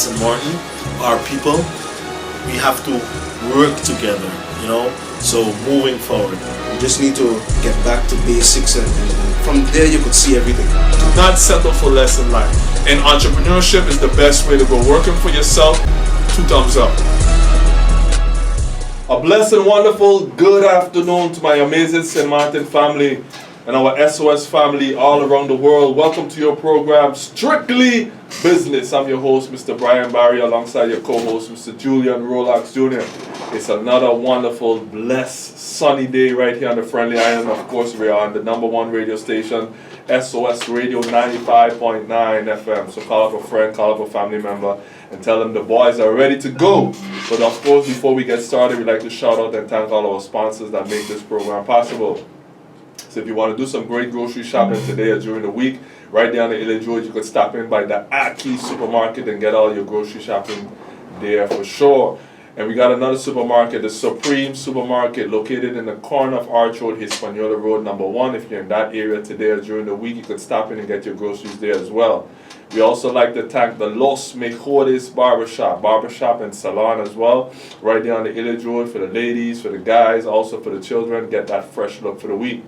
St. Martin, our people, we have to work together, you know. So moving forward, we just need to get back to basics, and from there you could see everything. Do not settle for less in life. And entrepreneurship is the best way to go. Working for yourself, 2 thumbs up. A blessed and wonderful good afternoon to my amazing St. Martin family and our SOS family all around the world. Welcome to your program, Strictly Business. I'm your host, Mr. Brian Barry, alongside your co-host, Mr. Julian Rolax Jr. It's another wonderful, blessed, sunny day right here on the Friendly Island. Of course, we are on the #1 radio station, SOS Radio 95.9 FM. So call up a friend, call up a family member, and tell them the boys are ready to go. But of course, before we get started, we'd like to shout out and thank all our sponsors that make this program possible. So if you want to do some great grocery shopping today or during the week, right down the Village Road, you could stop in by the Aki supermarket and get all your grocery shopping there for sure. And we got another supermarket, the Supreme Supermarket, located in the corner of Arch Road, Hispaniola Road, #1. If you're in that area today or during the week, you could stop in and get your groceries there as well. We also like to thank the Los Mejores Barbershop and Salon as well, right down the Village Road for the ladies, for the guys, also for the children. Get that fresh look for the week.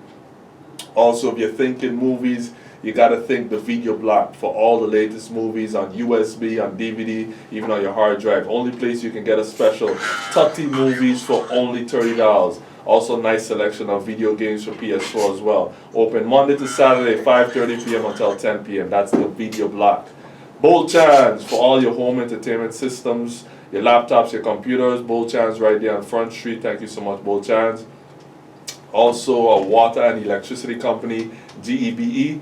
Also, if you're thinking movies, you got to think the Video Block for all the latest movies on USB, on DVD, even on your hard drive. Only place you can get a special 30 movies for only $30. Also, nice selection of video games for PS4 as well. Open Monday to Saturday, 5:30 p.m. until 10 p.m. That's the Video Block. Bold Chance for all your home entertainment systems, your laptops, your computers. Bold Chance right there on Front Street. Thank you so much, Bold Chance. Also, a water and electricity company, GEBE.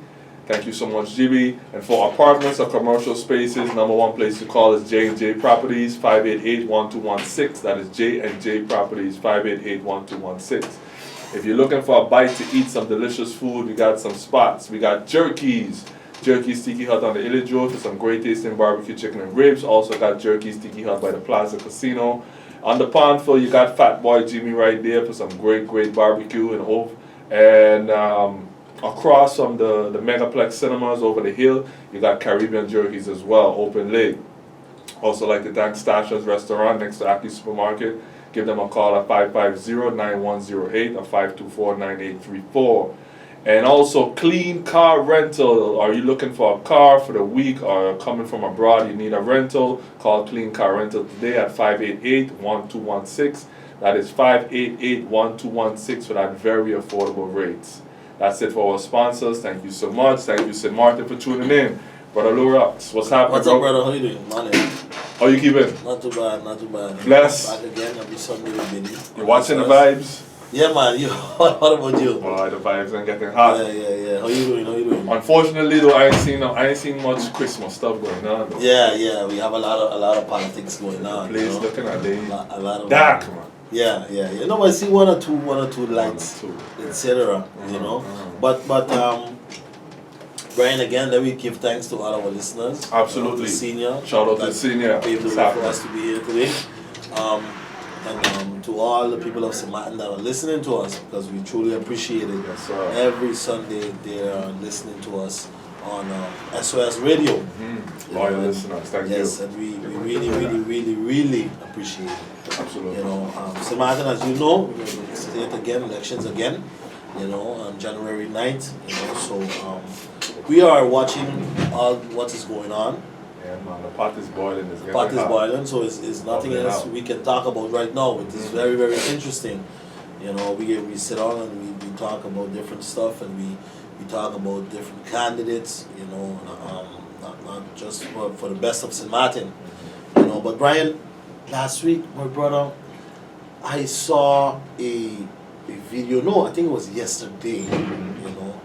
Thank you so much, GB. And for apartments or commercial spaces, #1 place to call is J&J Properties, 588-1216. That is J&J Properties, 588-1216. If you're looking for a bite to eat some delicious food, we got some spots. We got Jerky's Tiki Hut on the Village Road for some great tasting barbecue chicken and ribs. Also got Jerky's Tiki Hut by the Plaza Casino. On the Pondville, you got Fat Boy Jimmy right there for some great barbecue and across from the Megaplex Cinemas over the hill, you got Caribbean Jerky's as well, open late. Also like to thank Stasha's Restaurant next to Aki Supermarket. Give them a call at 550-9108 or 524-9834. And also Clean Car Rental. Are you looking for a car for the week or coming from abroad, you need a rental? Call Clean Car Rental today at 588-1216. That is 588-1216 for that very affordable rates. That's it for our sponsors. Thank you so much. Thank you, St. Martin, for tuning in. Brother Lorax, what's happening, What's up, brother? How you doing? Morning. How you keeping? Not too bad, not too bad. Bless. Back again every Sunday with Billy. You watching the vibes? Yeah, man. You. What about you? Boy, the vibes are getting hot. Yeah. How you doing? Unfortunately, though, I ain't seen much Christmas stuff going on. Though. Yeah. We have a lot of politics going on. The place looking at a lot of dark, man. Yeah. You know, I see one or two lights, etc. You know, but Brian, again, let me give thanks to all our listeners. Absolutely. Senior. Shout out to the senior. Paved the way for us to be here today. And to all the people of St. Martin that are listening to us, because we truly appreciate it. Yes, sir. Every Sunday they are listening to us on SOS Radio. Mm-hmm. Loyal listeners, thank you. Yes, and we really appreciate it. Absolutely. You know, St. Martin, as you know, we're going to state again, elections again, you know, on January 9th, you know, so we are watching all what is going on. Yeah, man, the pot is boiling. The pot is boiling, so it's nothing else we can talk about right now. It is very interesting. You know, we sit on and we talk about different stuff, and we talk about different candidates, you know, not just for the best of St. Martin, you know. But Brian, last week, my brother, I saw a video, no, I think it was yesterday, you know,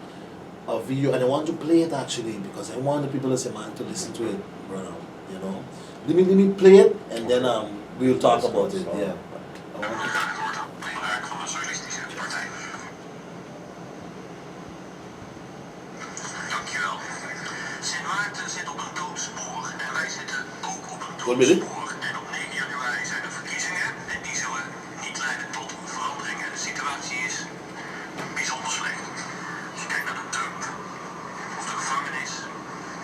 a video, and I want to play it actually, because I want the people of St. Martin to listen to it, brother, you know. Let me play it, and then we'll talk about it, yeah. Wat wil je? En op 9 januari zijn er verkiezingen en die zullen niet leiden tot verandering. En de situatie is bijzonder slecht. Als je kijkt naar de dump, of de gevangenis,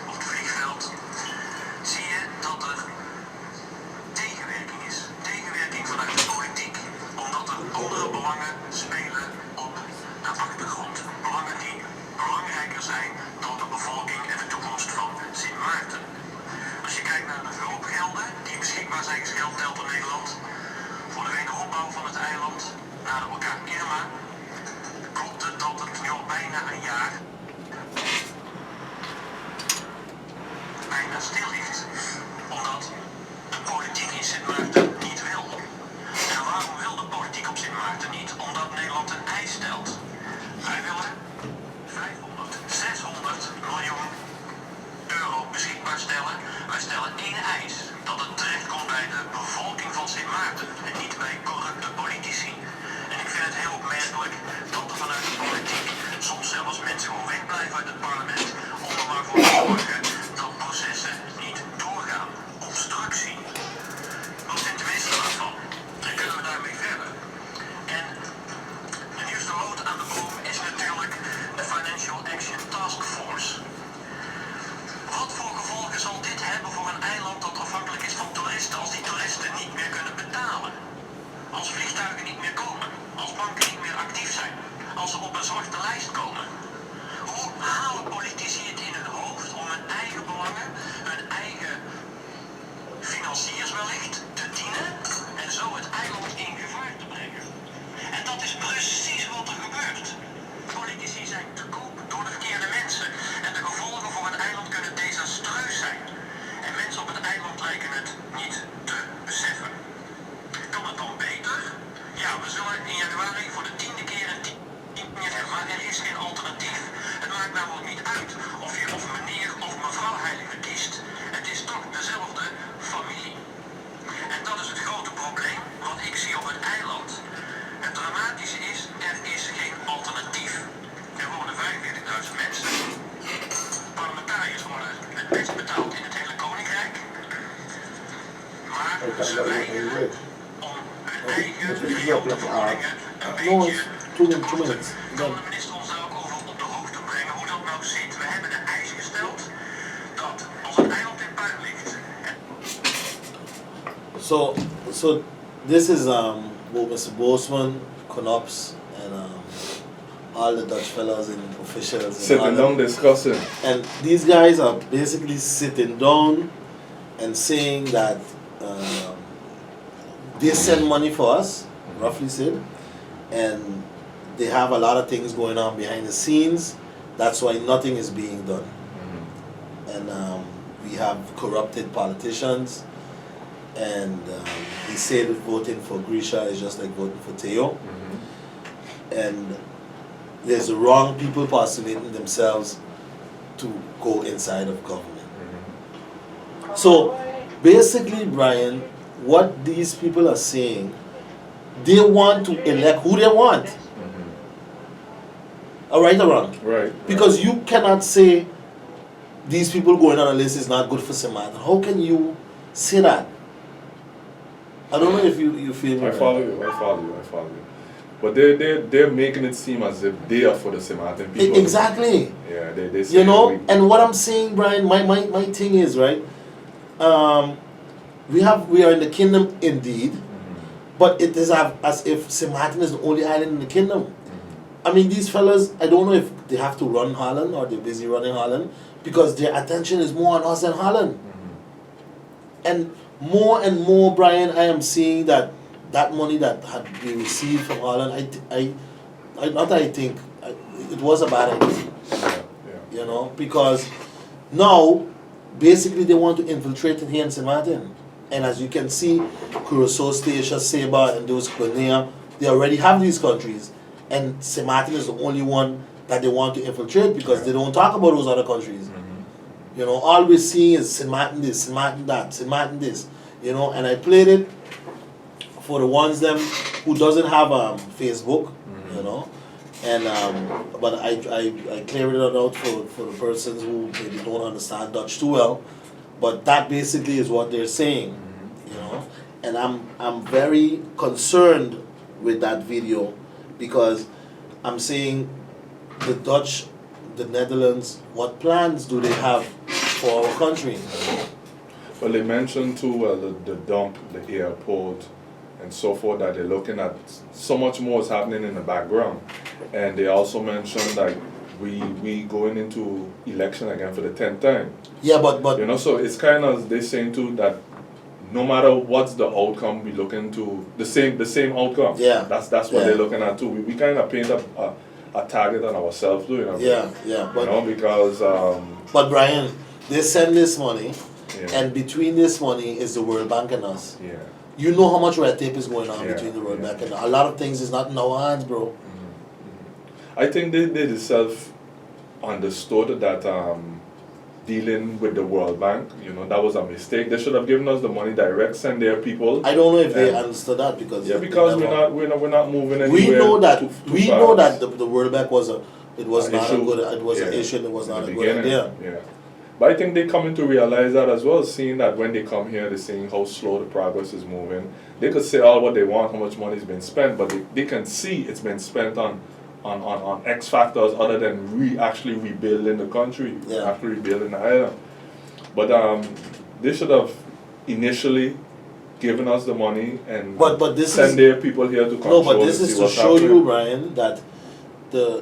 of het vliegveld, zie je dat er is geen alternatief. Het maakt namelijk niet uit of je of meneer of mevrouw Heilige kiest. Het is toch dezelfde familie. En dat is het grote probleem wat ik zie op het eiland. Het dramatische is, er is geen alternatief. Er wonen 45.000 mensen. Parlementariërs worden het best betaald in het hele koninkrijk. Maar ze weigeren om hun eigen regionvergoedingen een No, beetje it's 2 minutes. kan de minister ons daar ook over op de hoogte brengen hoe dat nou zit. We hebben de eis gesteld dat als het eiland in puin ligt. So this is what Mr. Boseman, Knops, and all the Dutch fellas and officials. And Sitting all down them. discussing. And these guys are basically sitting down and saying that they send money for us, roughly said, and they have a lot of things going on behind the scenes. That's why nothing is being done. And we have corrupted politicians. And he said that voting for Grisha is just like voting for Theo. And there's the wrong people postulating themselves to go inside of government. So basically, Brian, what these people are saying, they want to elect who they want. All right or wrong? Right. Because you cannot say these people going on a list is not good for Samantha. How can you say that? I don't know if you feel me. I right? follow you. I follow you. I follow you. But they're making it seem as if they are for the Samaritan people. Exactly. Yeah, they You say know, we- and what I'm saying, Brian, my thing is, right, we are in the kingdom indeed, but it is as if St. Martin is the only island in the kingdom. I mean, these fellas, I don't know if they have to run Holland or they're busy running Holland, because their attention is more on us than Holland. And more, Brian, I am seeing that money that had been received from Holland, it was a bad idea. yeah. You know, because now basically they want to infiltrate in here in St. Martin. And as you can see, Curacao, Statia, Saba, and those Guinea, they already have these countries. And St. Martin is the only one that they want to infiltrate because they don't talk about those other countries. You know, all we're seeing is St. Martin this, St. Martin that, St. Martin this. You know, and I played it for the ones them who doesn't have Facebook, you know. And but I cleared it out for the persons who maybe don't understand Dutch too well. But that basically is what they're saying, you know. And I'm very concerned with that video because I'm saying the Dutch, the Netherlands, what plans do they have for our country? Well, they mentioned too the dump, the airport, and so forth, that they're looking at. So much more is happening in the background. And they also mentioned that we going into election again for the 10th time. Yeah, but You know, so it's kind of, they're saying too that no matter what's the outcome, we looking to the same outcome. Yeah. That's what Yeah. they're looking at too. We kind of paint a target on ourselves too, you know. yeah, You but know, because but Brian, they send this money, yeah, and between this money is the World Bank and us. yeah. You know how much red tape is going on Yeah, between the World yeah. Bank and a lot of things is not in our hands, bro. I think they themselves understood that dealing with the World Bank, you know, that was a mistake. They should have given us the money direct, send their people. I don't know if they Yeah. understood that because Yeah, they because never- we're not moving anywhere. we know that too we fast. know that the World Bank was an issue. good an Yeah. issue and it was In not the a good beginning, idea. Yeah. But I think they're coming to realize that as well, seeing that when they come here, they're seeing how slow the progress is moving. They could say all what they want, how much money has been spent, but they can see it's been spent on X factors other than actually rebuilding the country, Yeah. actually rebuilding the island. But they should have initially given us the money and But this send is their people here to control. no, but this and is see to what's show happening. you, Brian, that the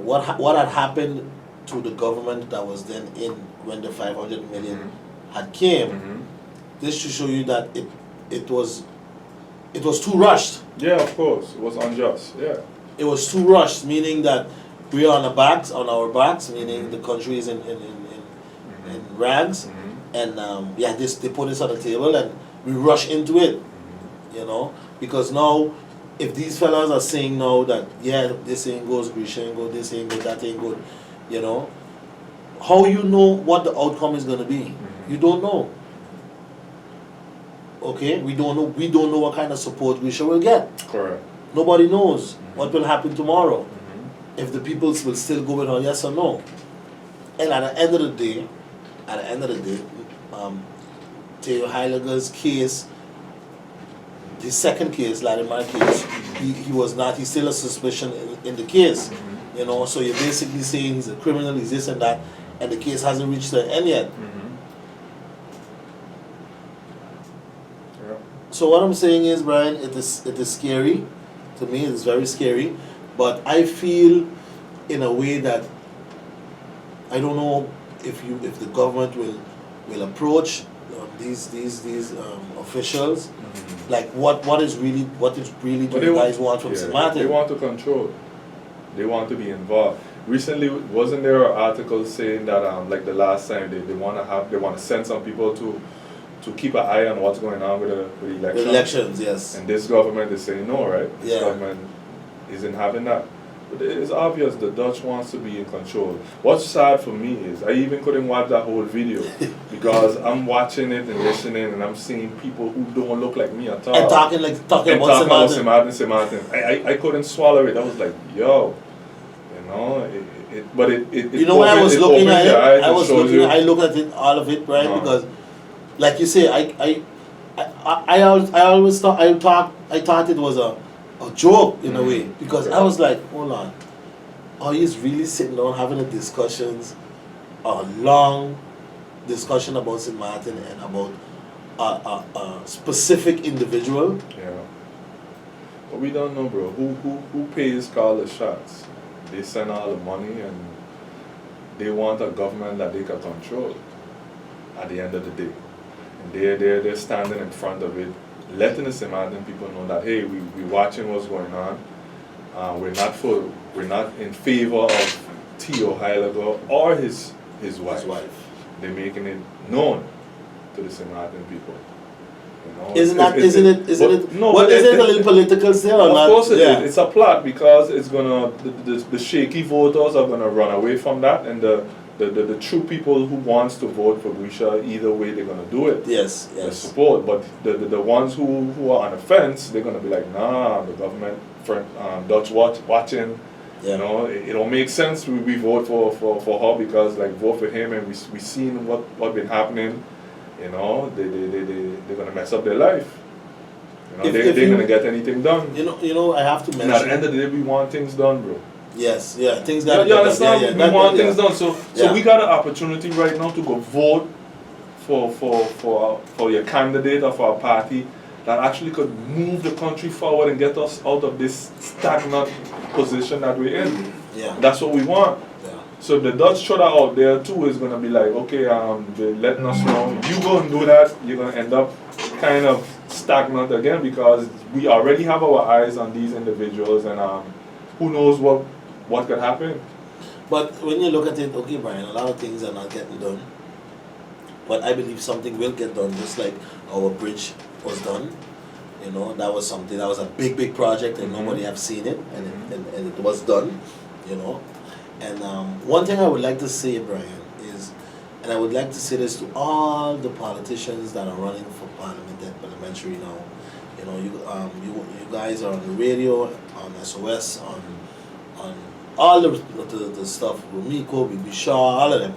what had happened to the government that was then in when the 500 million had came. This should show you that it was too rushed. Yeah, of course, it was unjust. Yeah. It was too rushed, meaning that we are on our backs, meaning the country is in rags, and they put this on the table and we rush into it, you know, because now if these fellas are saying now that, yeah, this ain't good, Grisha ain't good, this ain't good, that ain't good, you know, how you know what the outcome is going to be? You don't know. Okay, we don't know what kind of support Grisha will get. Correct. Nobody knows what will happen tomorrow, if the people will still go with her, yes or no. And at the end of the day, Theo Heiliger's case, the second case, Latimer case, he's still a suspicion in the case. You know, so you're basically saying he's a criminal, he's this and that, and the case hasn't reached the end yet. Yeah. So what I'm saying is, Brian, it is scary. To me, it is very scary. But I feel in a way that I don't know if the government will approach these officials, like what is really do you guys want from St. Martin? They want to control. They want to be involved. Recently, wasn't there an article saying that like the last time they want to send some people to keep an eye on what's going on with the elections. The elections, yes. And this government is saying no, right? This Yeah. government isn't having that. But it's obvious the Dutch wants to be in control. What's sad for me is I even couldn't watch that whole video because I'm watching it and listening and I'm seeing people who don't look like me at all. And talking about St. Martin. I couldn't swallow it. I was like, yo, you know, you know when I was looking at it, I looked at it, all of it, right? Uh-huh. Because, like you say, I always thought it was a joke in a way, because I was like, hold on, are you really sitting down having a long discussion about St. Martin and about a specific individual? Yeah. But we don't know, bro. Who pays call the shots? They send all the money and they want a government that they can control at the end of the day. And they're standing in front of it, letting the St. Martin people know that, hey, we're watching what's going on. We're not in favor of Theo Heiliger or his wife. They're making it known to the St. Martin people. You know, Isn't it a little political still or not? Of course it is. It's a plot because it's gonna the shaky voters are gonna run away from that, and the true people who wants to vote for Grisha, either way they're gonna do it. Yes. The support, but the ones who are on the fence, they're gonna be like, nah, the government, Dutch watching. Yeah. You know, it don't make sense. We vote for her because like vote for him, and we seen what been happening. You know, they're gonna mess up their life. You know, they're gonna get anything done. You know, I have to mention. And at the end of the day, we want things done, bro. Yes, yeah, things got. You understand? We want things done. So we got an opportunity right now to go vote for your candidate or for a party that actually could move the country forward and get us out of this stagnant position that we're in. Yeah. That's what we want. Yeah. So the Dutch trader out there too is gonna be like, okay, they're letting us know, you go and do that, you're gonna end up kind of stagnant again because we already have our eyes on these individuals, and who knows what could happen. But when you look at it, okay, Brian, a lot of things are not getting done. But I believe something will get done, just like our bridge was done. You know, that was something, that was a big project and nobody have seen it, and it was done, you know. And one thing I would like to say, Brian, is, and I would like to say this to all the politicians that are running for parliamentary now. You know, you guys are on the radio, on SOS, on all the stuff, Rumiko, Bishar, all of them,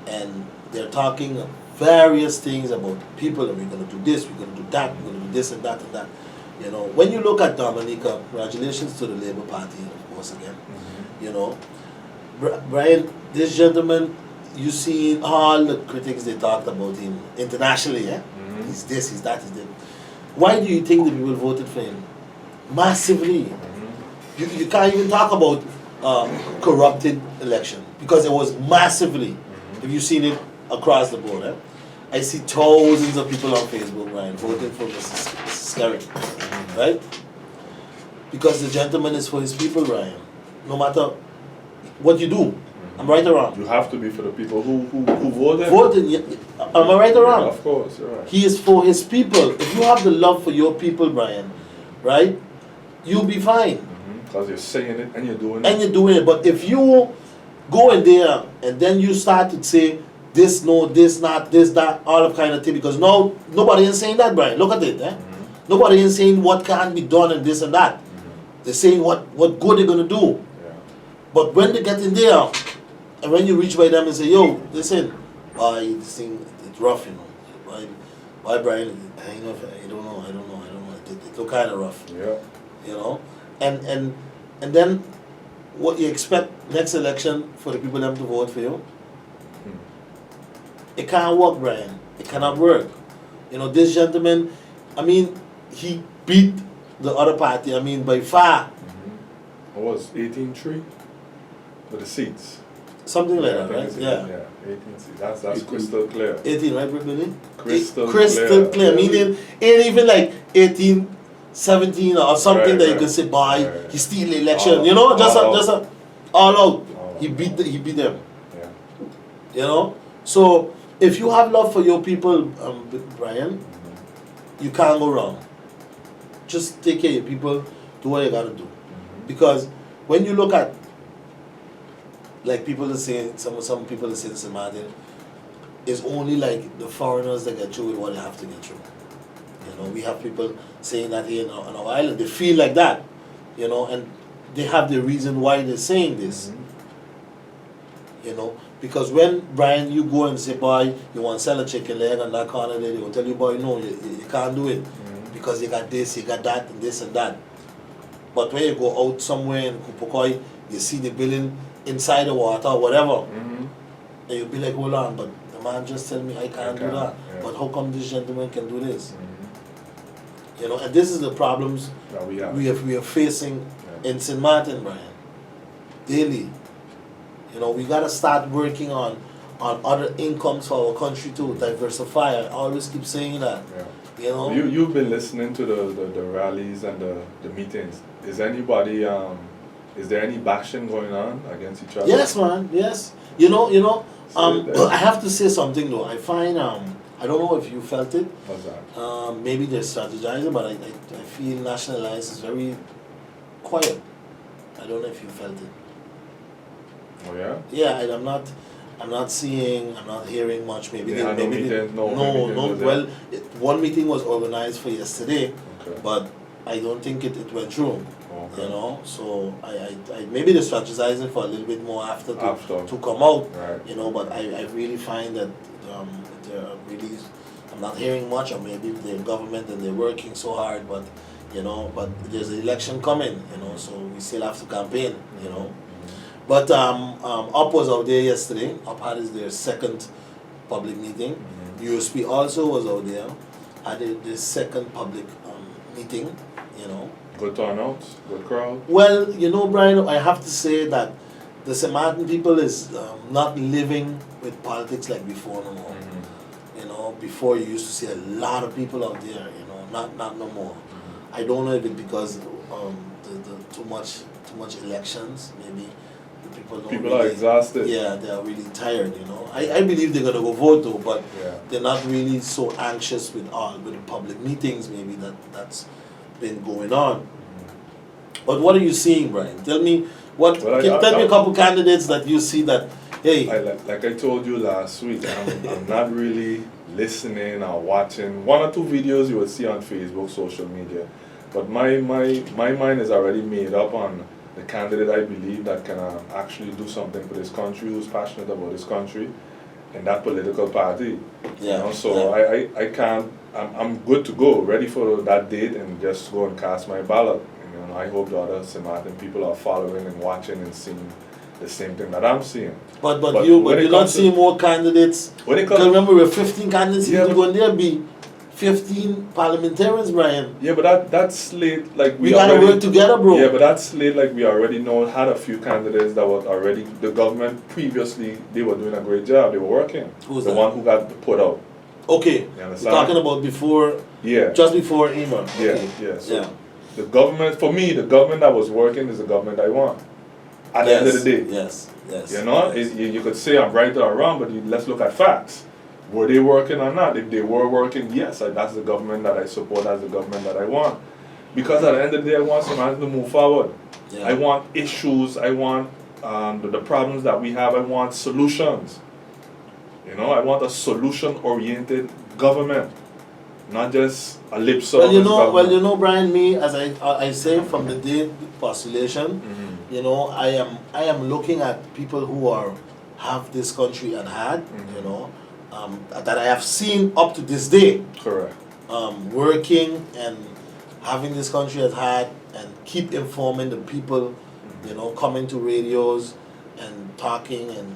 and they're talking various things about people, and we're going to do this, we're going to do that, we're going to do this and that and that. You know, when you look at Dominica, congratulations to the Labour Party, of course, again. You know, Brian, this gentleman, you see all the critics they talked about him internationally, yeah? He's this, he's that, he's that. Why do you think the people voted for him? Massively. You can't even talk about corrupted election, because it was massively. Have you seen it across the board? Eh? I see thousands of people on Facebook, Brian, voting for Mr. Skerritt, right? Because the gentleman is for his people, Ryan. No matter what you do, I'm right or wrong? You have to be for the people who voted. Am I right or wrong? Yeah, of course, you're right. He is for his people. If you have the love for your people, Brian, right? you'll be fine. Because you're saying it and you're doing And it. you're doing it. But if you go in there and then you start to say this no, this not, this that, all of kind of thing, because now nobody is saying that, Brian. Look at it, eh? Nobody is saying what can be done and this and that. They're saying what good they're gonna do. Yeah. But when they get in there, and when you reach by them and say, yo, listen, this thing, it's rough, you know. Why Brian? I don't know. It look kind of rough. Yeah. You know, and then what you expect next election for the people them to vote for you? It can't work, Brian. It cannot work. You know, this gentleman, I mean, he beat the other party, I mean, by far. What was 18-3 for the seats? Something like I that, think right? it's Yeah. 18 seats. That's crystal clear. 18, right, Brittany? Crystal clear. clear. Meaning, ain't even like 18, 17 or something Right, that you right. can say, boy, Right. he steal the election. All You know, out. just All a all out. All He out. beat them. Yeah. You know? So if you have love for your people, Brian, you can't go wrong. Just take care of your people, do what you gotta do. Because when you look at, like people are saying, some people are saying, Martin, it's only like the foreigners that get through with what they have to get through. You know, we have people saying that here on our island, they feel like that, you know, and they have the reason why they're saying this. You know, because when, Brian, you go and say, boy, you want to sell a chicken leg on that corner there, they will tell you, boy, no, you can't do it. Because you got this, you got that, and this and that. But when you go out somewhere in Kupukoi, you see the building inside the water or whatever, and you'll be like, hold on, but the man just tell me I can't do that. Yeah. But how come this gentleman can do this? You know, and this is the problems That we have. we are facing in St. Martin, Brian. Daily. You know, we gotta start working on other incomes for our country to diversify. I always keep saying that. Yeah. You know? You've been listening to the rallies and the meetings. Is anybody is there any bashing going on against each other? Yes, man. Yes. You know. So I have to say something though. I find I don't know if you felt it. What's that? Maybe they're strategizing, but I feel National Alliance is very quiet. I don't know if you felt it. Oh yeah? Yeah, I'm not seeing, I'm not hearing much. Maybe They had no meetings? No meetings was there? Well, one meeting was organized for yesterday, Okay. but I don't think it went through. Okay. You know, so I maybe they're strategizing for a little bit more after After. to come out. Right. You know, but I really find that they're really, I'm not hearing much, or maybe the government and they're working so hard, but you know, but there's an election coming, you know, so we still have to campaign, you know. But UP was out there yesterday. UP had their second public meeting. USP also was out there, had their second public meeting, you know. Good turnout, good crowd. Well, you know, Brian, I have to say that the St. Martin people is not living with politics like before no more. You know, before you used to see a lot of people out there, you know, not no more. I don't know if it's because the too much elections, maybe the people don't People really, are exhausted. Yeah, they are really tired, you know. I believe they're gonna go vote though, but Yeah. they're not really so anxious with the public meetings maybe that's been going on. But what are you seeing, Brian? Tell me Well, tell me a couple candidates that you see that, hey, Like I told you last week, I'm not really listening or watching. One or two videos you will see on Facebook, social media. But my mind is already made up on the candidate I believe that can actually do something for this country, who's passionate about this country, in that political party. Yeah, You know, so I can't, I'm good to go, ready for that date and just go and cast my ballot. You know, I hope the other St. Martin people are following and watching and seeing the same thing that I'm seeing. but when you're it not comes to- seeing more candidates. When it Because comes, remember, we're 15 candidates. Yeah, You but- go in there, be 15 parliamentarians, Brian. yeah, but that's slate like We gotta already, work together, bro. Yeah, but that's slate like we already know had a few candidates that were already the government previously they were doing a great job. They were working. Who's the that? one who got put out. Okay, You we're understand? talking about before, Yeah. just before Ema. Yeah, Okay. yeah. So Yeah. the government, for me, the government that was working is the government I want. At the end of the day. Yes, yes. You know, yes. you could say I'm right or wrong, but let's look at facts. Were they working or not? If they were working, yes, that's the government that I support, that's the government that I want. Because at the end of the day, I want Samaritan to move forward. Yeah. I want issues. I want the problems that we have. I want solutions. You know, I want a solution-oriented government, not just a lip service government. Well, you know, Brian, me as I say from the day postulation, Mm-hmm. you know, I am looking at people who have this country at hand, Mm-hmm. you know, that I have seen up to this day, Correct. working and having this country at heart and keep informing the people, you know, coming to radios and talking and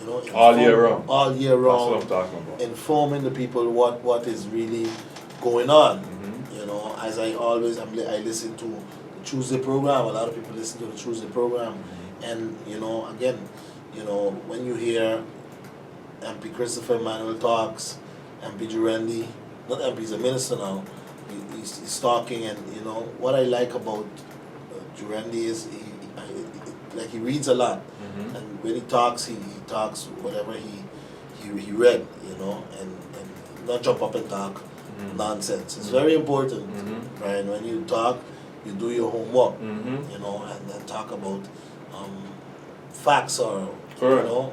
you know, All year round. all year That's round, what I'm talking about. informing the people what is really going on. Mm-hmm. You know, as I always I listen to the Tuesday program. A lot of people listen to the Tuesday program, and you know, again, you know, when you hear MP Christopher Emmanuel talks, MP Jurendi, not MP, he's a minister now. He's talking, and you know what I like about Jurendi is he reads a lot, Mm-hmm. and when he talks whatever he read, you know, and not jump up and talk nonsense. It's very important, Mm-hmm. right? When you talk, you do your homework, Mm-hmm. you know, and then talk about facts or Correct. you know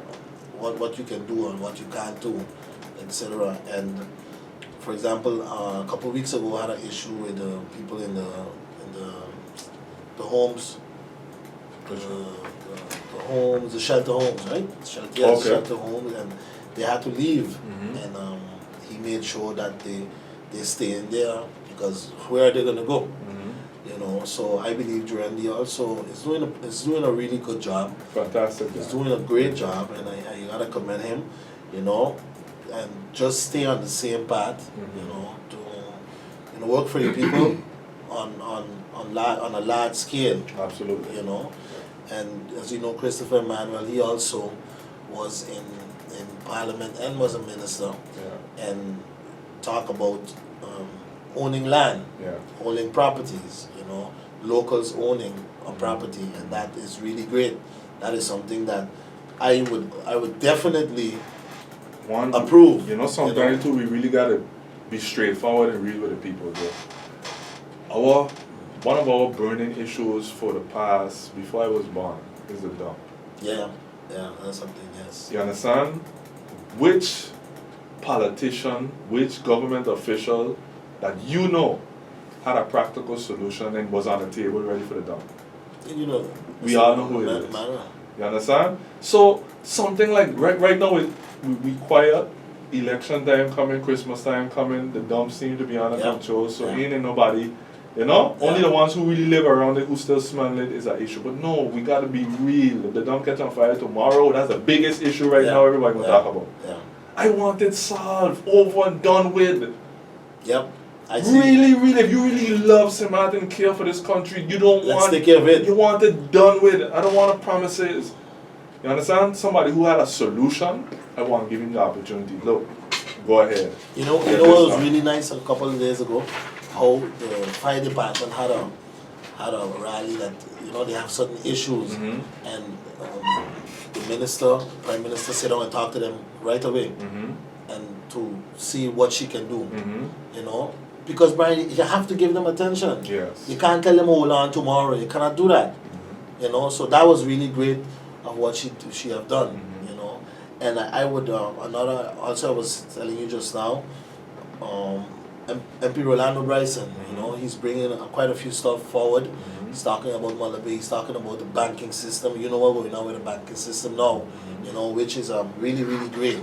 what you can do and what you can't do, etc. And for example, a couple of weeks ago, I had an issue with the people in the homes. The homes, the shelter homes, right? Okay. Shelter homes, and they had to leave. Mhm. And he made sure that they stay in there because where are they gonna go? Mm-hmm. You know. So I believe Jurendi also is doing a really good job. Fantastic. He's doing a great job, and I gotta commend him. You know, and just stay on the same path. Mhm. You know, to work for your people on a large scale. Absolutely. You know, and as you know, Christopher Emmanuel, he also was in Parliament and was a minister, Yeah. and talk about owning land, Yeah. owning properties, you know, locals owning a property, and that is really great. That is something that I would definitely One, approve. You know, sometimes too, we really gotta be straightforward and real with the people. Though. One of our burning issues for the past, before I was born, is the dump. Yeah, that's something. Yes. You understand? Which politician, which government official that you know had a practical solution and was on the table ready for the dump? You know, We all know who it is. You understand? So something like right now we quiet, election time coming, Christmas time coming, the dumps seem to be under Yeah. control, so Yeah. ain't nobody, you know? Only Yeah. the ones who really live around it who still smell it is an issue. But no, we gotta be real. If the dump catch on fire tomorrow, that's the biggest issue right Yeah. now everybody gonna Yeah. talk about. Yeah. I want it solved, over and done with. Yep. I see. Really, if you really love St. Martin, care for this country, you don't Let's want take care of it. You want it done with. I don't want promises. You understand? Somebody who had a solution, I want to give him the opportunity. Look, go ahead. You know Get what this was done. really nice a couple of days ago? How the fire department had a rally that, you know, they have certain issues, Mhm. and the prime minister sit down and talk to them right away, Mm-hmm. and to see what she can do, Mm-hmm. you know, because Brian, you have to give them attention. Yes. You can't tell them hold on tomorrow. You cannot do that. Mm-hmm. You know, so that was really great of what she have done. Mhm. You know, and I would also I was telling you just now, MP Rolando Bryson. You know, he's bringing quite a few stuff forward. Mhm. He's talking about Malawi. He's talking about the banking system. You know what's going on with the banking system now. You know, which is really great,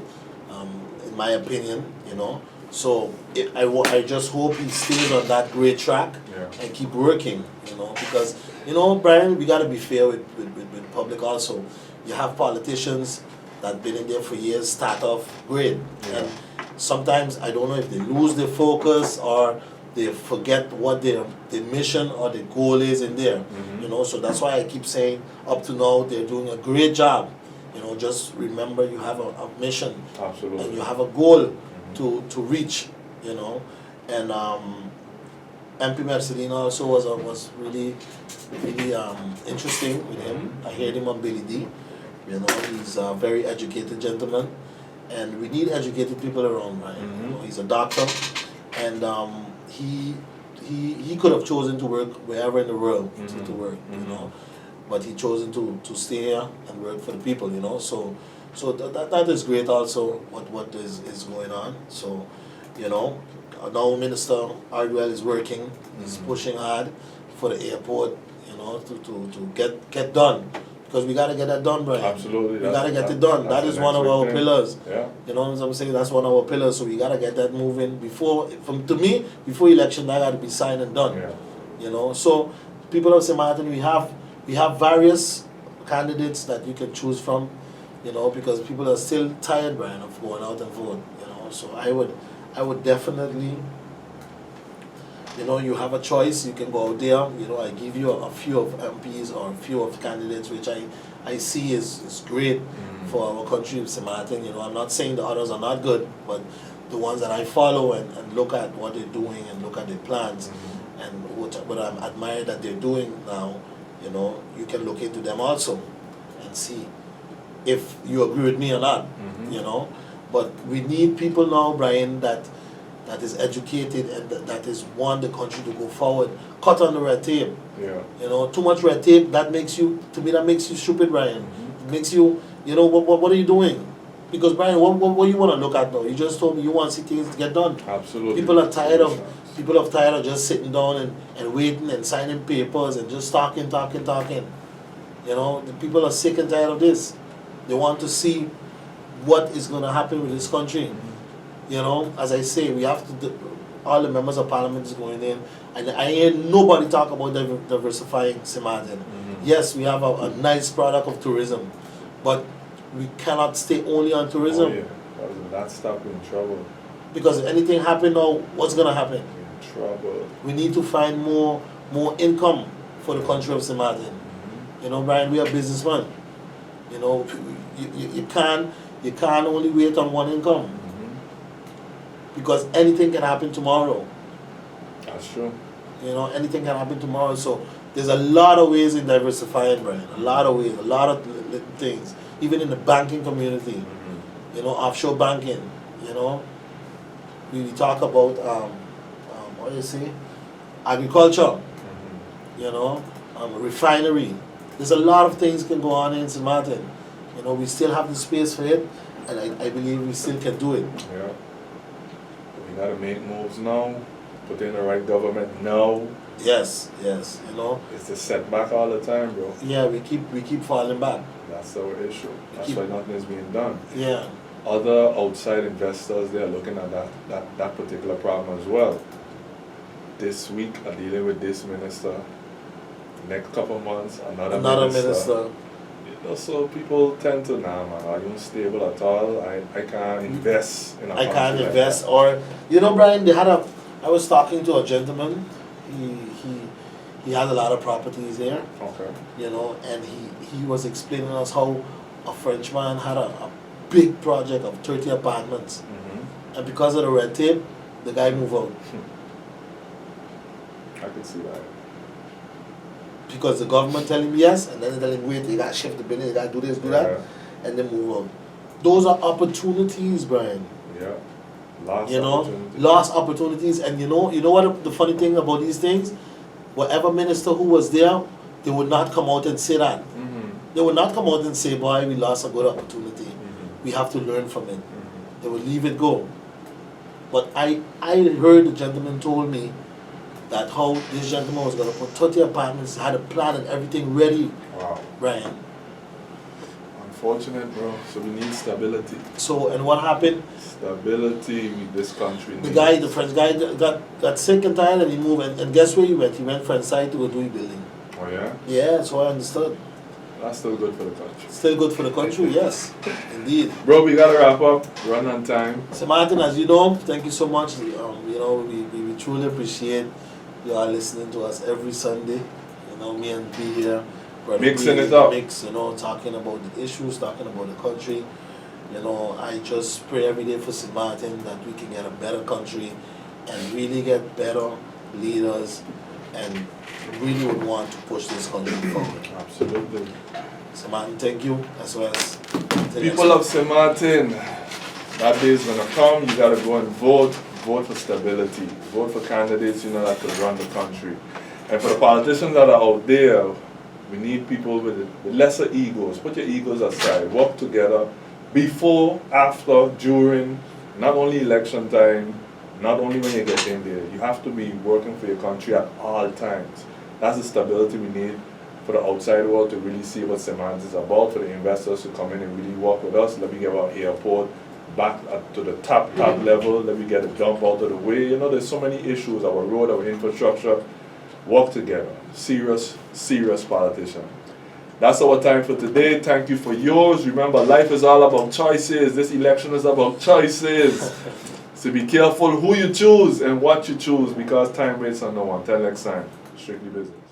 in my opinion. You know, so I just hope he stays on that great track. Yeah. And keep working, you know, because, you know, Brian, we got to be fair with public also. You have politicians that been in there for years, start off great, Yeah. and sometimes I don't know if they lose their focus or they forget what their mission or their goal is in there, Mhm. you know, so that's why I keep saying up to now they're doing a great job. You know, just remember you have a mission Absolutely. and you have a goal to reach, you know, and MP Marcelino also was really interesting with him. I heard him on Billy D. You know, he's a very educated gentleman, and we need educated people around, right? You know, he's a doctor, and he he could have chosen to work wherever in the world to work, you know, but he chosen to stay here and work for the people, you know. So that is great also what is going on. So, you know, now Minister Ardwell is working, he's pushing hard for the airport, you know, to get done. Because we gotta get that done, Brian. Absolutely. We gotta get it done. That is one of our pillars. Yeah. You know what I'm saying? That's one of our pillars. So we gotta get that moving before election that gotta be signed and done. Yeah. You know, so people of St. Martin, we have various candidates that you can choose from, you know, because people are still tired, Brian, of going out and vote. You know, so I would definitely, you know, you have a choice. You can go out there. You know, I give you a few of MPs or a few of candidates which I see is great for our country of St. Martin. You know, I'm not saying the others are not good, but the ones that I follow and look at what they're doing and look at their plans and what I'm admire that they're doing now, you know, you can look into them also and see if you agree with me or not, you know. But we need people now, Brian, that is educated and that is want the country to go forward. Cut on the red tape. Yeah. You know, too much red tape, that makes you stupid, Brian. It makes you, you know, what are you doing? Because, Brian, what you want to look at now? You just told me you want to see things get done. Absolutely. People are tired of just sitting down and waiting and signing papers and just talking. You know, the people are sick and tired of this. They want to see what is going to happen with this country. You know, as I say, we have to all the members of parliament is going in, and I hear nobody talk about diversifying St. Martin. Yes, we have a nice product of tourism, but we cannot stay only on tourism. Oh, yeah. Because if that stop, we're in trouble. Because if anything happen now, what's going to happen? We're in trouble. We need to find more income for the country of St. Martin. You know, Brian, we are businessmen. You know, you can't only wait on one income. Because anything can happen tomorrow. That's true. You know, anything can happen tomorrow. So there's a lot of ways in diversifying, Brian. A lot of ways, a lot of things. Even in the banking community, you know, offshore banking. You know, we talk about what do you say, agriculture. You know, refinery. There's a lot of things can go on in St. Martin. You know, we still have the space for it, and I believe we still can do it. Yeah. We gotta make moves now, put in the right government now. Yes, you know. It's a setback all the time, bro. Yeah, we keep falling back. That's our issue. That's why nothing is being done. Yeah. Other outside investors, they are looking at that particular problem as well. This week, I'm dealing with this minister. Next couple months, another minister. You know, so people tend to, nah man, are you unstable at all? I can't invest in a I can't country invest. like Or, you know, Brian, I was talking to a gentleman. He has a lot of properties here. Okay. You know, and he was explaining us how a Frenchman had a big project of 30 apartments. And because of the red tape, the guy moved out. I can see that. Because the government tell him yes, and then they tell him wait, you gotta shift the business, you gotta do this, do that, and then move on. Those are opportunities, Brian. Yeah. Lost opportunities. And you know what the funny thing about these things? Whatever minister who was there, they would not come out and say that. They would not come out and say, boy, we lost a good opportunity. We have to learn from it. They would leave it go. But I heard the gentleman told me that how this gentleman was going to put 30 apartments, had a plan and everything ready. Wow. Brian. Unfortunate, bro. So we need stability. So, and what happened? Stability with this country. The French guy got sick and tired and he moved. And guess where he went? He went French side to go do building. Oh, yeah? Yeah, so I understood. That's still good for the country. Still good for the country, yes. Indeed. Bro, we gotta wrap up. Run on time. So Martin, as you know, thank you so much. You know, we truly appreciate you all listening to us every Sunday. You know, me and B here. Mixing it up. You know, talking about the issues, talking about the country. You know, I just pray every day for St. Martin that we can get a better country and really get better leaders and really would want to push this country forward. Absolutely. St. Martin, thank you, as well as people of St. Martin, that day is gonna come. You gotta go and vote. vote for stability. Vote for candidates, that could run the country. And for the politicians that are out there, we need people with lesser egos. Put your egos aside. Work together before, after, during, not only election time, not only when you get in there. You have to be working for your country at all times. That's the stability we need for the outside world to really see what Semans is about, for the investors to come in and really work with us. Let me get our airport back to the top level. Let me get a dump out of the way. There's so many issues, our road, our infrastructure. Work together. Serious politician. That's our time for today. Thank you for yours. Remember, life is all about choices. This election is about choices. So be careful who you choose and what you choose, because time waits on no one. Till next time. Strictly Business.